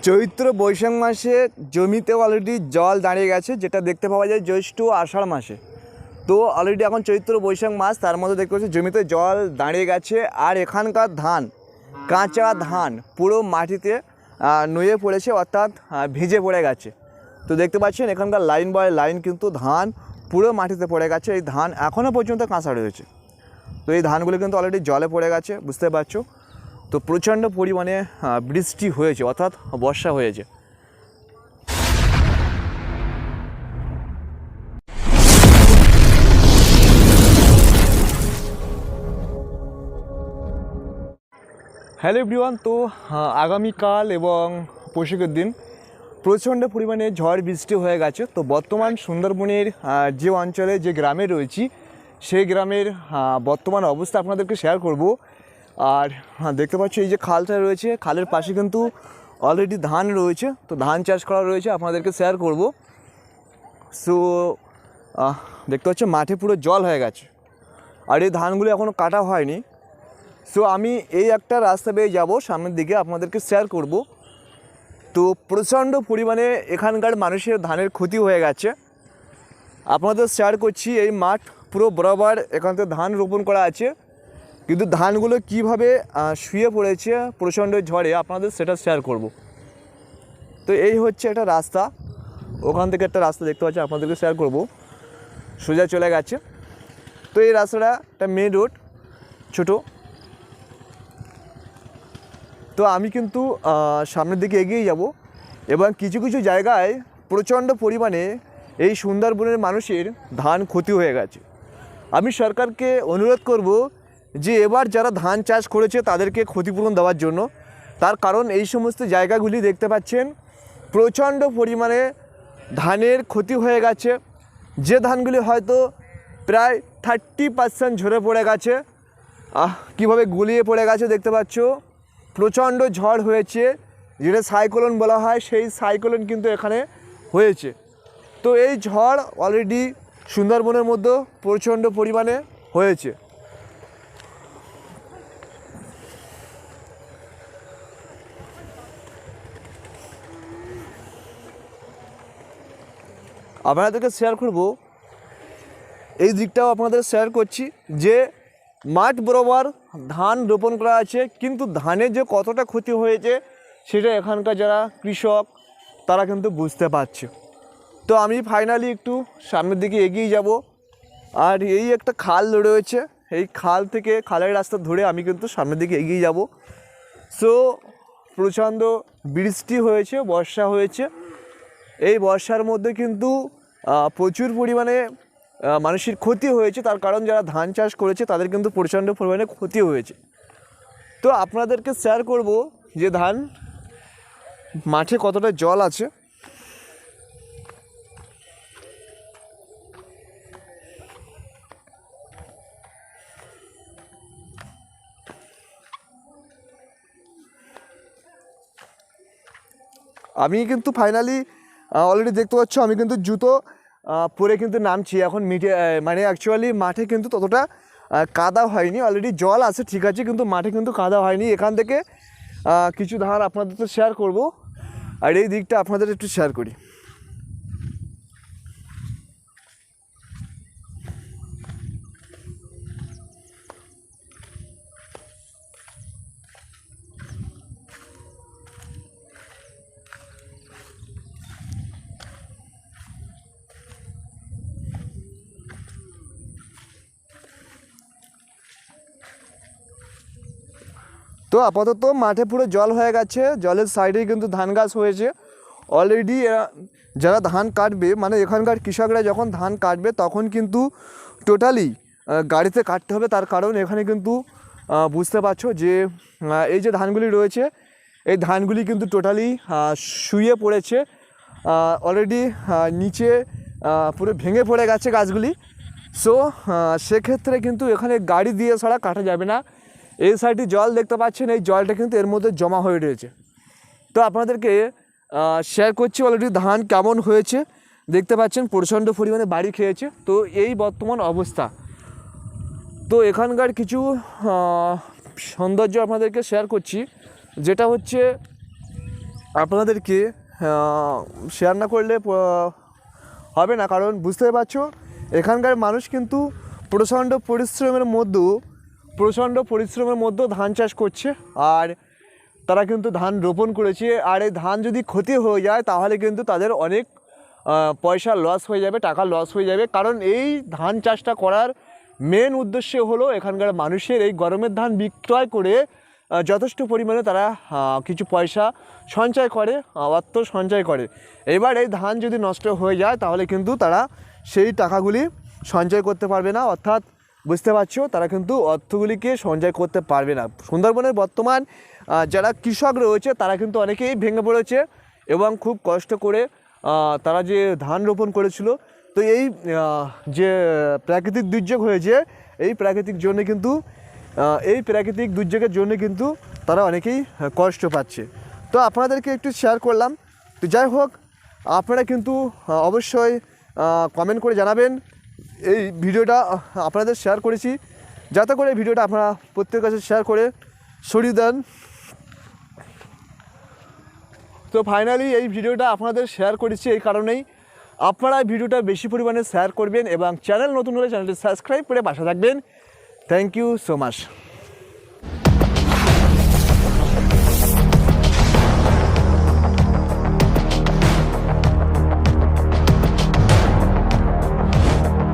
চৈত্র বৈশাখ মাসে জমিতে অলরেডি জল দাঁড়িয়ে গেছে, যেটা দেখতে পাওয়া যায় জ্যৈষ্ঠ আষাঢ় মাসে। তো অলরেডি এখন চৈত্র বৈশাখ মাস, তার মধ্যে দেখতে পাচ্ছি জমিতে জল দাঁড়িয়ে গেছে। আর এখানকার ধান, কাঁচা ধান পুরো মাটিতে নুয়ে পড়েছে, অর্থাৎ ভিজে পড়ে গেছে। তো দেখতে পাচ্ছেন এখানকার লাইন বাই লাইন কিন্তু ধান পুরো মাটিতে পড়ে গেছে। এই ধান এখনও পর্যন্ত কাঁচা রয়েছে। তো এই ধানগুলো কিন্তু অলরেডি জলে পড়ে গেছে, বুঝতে পারছো। তো প্রচণ্ড পরিমাণে বৃষ্টি হয়েছে, অর্থাৎ বর্ষা হয়েছে। হ্যালো এভরিওয়ান, তো আগামীকাল এবং পরশুকের দিন প্রচণ্ড পরিমাণে ঝড় বৃষ্টি হয়ে গেছে। তো বর্তমান সুন্দরবনের যে অঞ্চলে যে গ্রামে রয়েছি, সেই গ্রামের বর্তমান অবস্থা আপনাদেরকে শেয়ার করব। আর দেখতে পাচ্ছি এই যে খালটা রয়েছে, খালের পাশে কিন্তু অলরেডি ধান রয়েছে। তো ধান চাষ করা রয়েছে, আপনাদেরকে শেয়ার করব। সো দেখতে পাচ্ছি মাঠে পুরো জল হয়ে গেছে, আর এই ধানগুলো এখনও কাটা হয়নি। সো আমি এই একটা রাস্তা বেয়ে যাব সামনের দিকে, আপনাদেরকে শেয়ার করব। তো প্রচণ্ড পরিমাণে এখানকার মানুষের ধানের ক্ষতি হয়ে গেছে। আপনাদের শেয়ার করছি এই মাঠ পুরো বরাবর এখান থেকে ধান রোপণ করা আছে, কিন্তু ধানগুলো কিভাবে শুয়ে পড়েছে প্রচণ্ড ঝড়ে আপনাদের সেটা শেয়ার করব। তো এই হচ্ছে একটা রাস্তা, ওখান থেকে একটা রাস্তা দেখতে পাচ্ছি, আপনাদেরকে শেয়ার করব। সোজা চলে গেছে। তো এই রাস্তাটা একটা মেন রোড, ছোটো। তো আমি কিন্তু সামনের দিকে এগিয়ে যাব, এবং কিছু কিছু জায়গায় প্রচণ্ড পরিমাণে এই সুন্দরবনের মানুষের ধান ক্ষতি হয়ে গেছে। আমি সরকারকে অনুরোধ করব যে এবার যারা ধান চাষ করেছে তাদেরকে ক্ষতিপূরণ দেওয়ার জন্য। তার কারণ এই সমস্ত জায়গাগুলি দেখতে পাচ্ছেন প্রচণ্ড পরিমাণে ধানের ক্ষতি হয়ে গেছে। যে ধানগুলি হয়তো প্রায় 30% ঝরে পড়ে গেছে, কীভাবে গুলিয়ে পড়ে গেছে দেখতে পাচ্ছ। প্রচণ্ড ঝড় হয়েছে, যেটা সাইক্লোন বলা হয়, সেই সাইক্লোন কিন্তু এখানে হয়েছে। তো এই ঝড় অলরেডি সুন্দরবনের মধ্যে প্রচণ্ড পরিমাণে হয়েছে। আপনাদেরকে শেয়ার করব, এই দিকটাও আপনাদের শেয়ার করছি যে মাঠ বরাবর ধান রোপণ করা আছে, কিন্তু ধানের যে কতটা ক্ষতি হয়েছে সেটা এখানকার যারা কৃষক তারা কিন্তু বুঝতে পারছে। তো আমি ফাইনালি একটু সামনের দিকে এগিয়ে যাব। আর এই একটা খাল রয়েছে, এই খাল থেকে খালের রাস্তা ধরে আমি কিন্তু সামনের দিকে এগিয়ে যাব। সো প্রচণ্ড বৃষ্টি হয়েছে, বর্ষা হয়েছে। এই বর্ষার মধ্যে কিন্তু প্রচুর পরিমাণে মানুষের ক্ষতি হয়েছে। তার কারণ যারা ধান চাষ করেছে তাদের কিন্তু প্রচণ্ড পরিমাণে ক্ষতি হয়েছে। তো আপনাদেরকে শেয়ার করব যে ধান মাঠে কতটা জল আছে। আমি কিন্তু ফাইনালি অলরেডি দেখতে পাচ্ছ আমি কিন্তু জুতো পরে কিন্তু নামছি এখন মানে অ্যাকচুয়ালি মাঠে কিন্তু ততটা কাদা হয়নি, অলরেডি জল আছে ঠিক আছে, কিন্তু মাঠে কিন্তু কাদা হয়নি। এখান থেকে কিছু ধান আপনাদের তো শেয়ার করব, আর এই দিকটা আপনাদের একটু শেয়ার করি। তো আপাতত মাঠে পুরো জল হয়ে গেছে, জলের সাইডেই কিন্তু ধান গাছ হয়েছে অলরেডি। যারা ধান কাটবে, মানে এখানকার কৃষকরা যখন ধান কাটবে তখন কিন্তু টোটালি গাড়িতে কাটতে হবে। তার কারণ এখানে কিন্তু বুঝতে পারছো যে এই যে ধানগুলি রয়েছে, এই ধানগুলি কিন্তু টোটালি শুয়ে পড়েছে অলরেডি, নিচে পুরো ভেঙে পড়ে গেছে গাছগুলি। সো সেক্ষেত্রে কিন্তু এখানে গাড়ি দিয়ে ছাড়া কাটা যাবে না। এই সাইডে জল দেখতে পাচ্ছেন, এই জলটা কিন্তু এর মধ্যে জমা হয়ে রয়েছে। তো আপনাদেরকে শেয়ার করছি অলরেডি ধান কেমন হয়েছে। দেখতে পাচ্ছেন প্রচণ্ড পরিমাণে বাড়ি খেয়েছে। তো এই বর্তমান অবস্থা। তো এখানকার কিছু সৌন্দর্য আপনাদেরকে শেয়ার করছি, যেটা হচ্ছে আপনাদেরকে শেয়ার না করলে হবে না, কারণ বুঝতে পারছো এখানকার মানুষ কিন্তু প্রচণ্ড পরিশ্রমের মধ্যেও ধান চাষ করছে। আর তারা কিন্তু ধান রোপণ করেছে, আর এই ধান যদি ক্ষতি হয়ে যায় তাহলে কিন্তু তাদের অনেক পয়সা লস হয়ে যাবে, টাকা লস হয়ে যাবে। কারণ এই ধান চাষটা করার মেন উদ্দেশ্য হলো এখানকার মানুষের এই গরমের ধান বিক্রয় করে যথেষ্ট পরিমাণে তারা কিছু পয়সা সঞ্চয় করে, অর্থ সঞ্চয় করে। এবার এই ধান যদি নষ্ট হয়ে যায় তাহলে কিন্তু তারা সেই টাকাগুলি সঞ্চয় করতে পারবে না, অর্থাৎ বুঝতে পারছো তারা কিন্তু অর্থগুলিকে সঞ্চয় করতে পারবে না। সুন্দরবনের বর্তমান যারা কৃষক রয়েছে তারা কিন্তু অনেকেই ভেঙে পড়েছে এবং খুব কষ্ট করে তারা যে ধান রোপণ করেছিল। তো এই যে প্রাকৃতিক দুর্যোগ হয়েছে এই প্রাকৃতিক দুর্যোগের জন্য কিন্তু তারা অনেকেই কষ্ট পাচ্ছে। তো আপনাদেরকে একটু শেয়ার করলাম। তো যাই হোক, আপনারা কিন্তু অবশ্যই কমেন্ট করে জানাবেন এই ভিডিওটা আপনাদের শেয়ার করেছি, যাতে করে ভিডিওটা আপনারা প্রত্যেকের কাছে শেয়ার করে ছড়িয়ে দেন। তো ফাইনালি এই ভিডিওটা আপনাদের শেয়ার করেছি এই কারণেই, আপনারা ভিডিওটা বেশি পরিমাণে শেয়ার করবেন এবং চ্যানেল নতুন হলে চ্যানেলটি সাবস্ক্রাইব করে পাশে থাকবেন। Thank you so much.